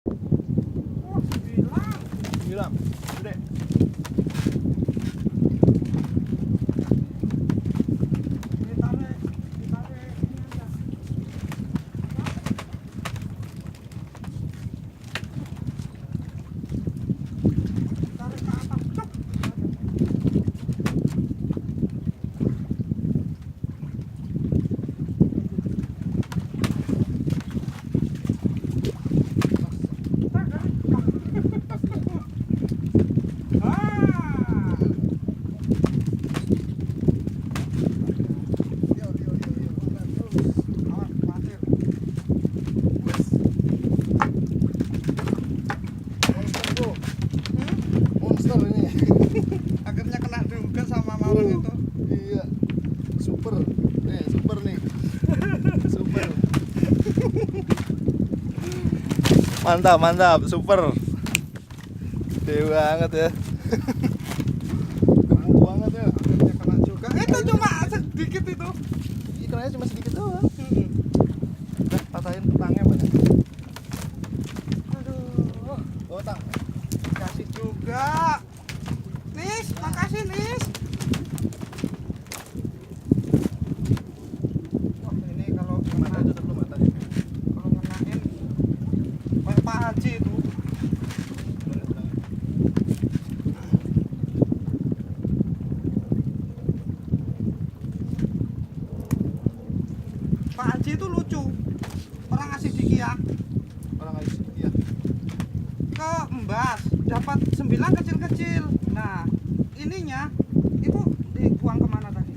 Wah, sembilang. Sembilang, gede. Ditarik ini aja. Tarik ke atas, cuk. Monster ini. Akhirnya kena juga sama orang itu. Iya. Super. Super nih. Super. Mantap, super. Gede banget ya. Gemuk banget ya. Akhirnya kena juga. Itu cuma sedikit itu. Ikannya cuma sedikit doang. Udah patahin petangnya banyak. Aduh, Oh, tang. kasih juga. Nis, makasih Nis. Wah, ini kalau Mata tutup dulu matanya. kalau ngenain kayak Pak Haji itu. Pak Haji itu lucu. Orang ngasih dikiak Orang lagi iya. ke Mbas, dapat sembilang kecil-kecil. Nah, ininya itu dibuang kemana tadi?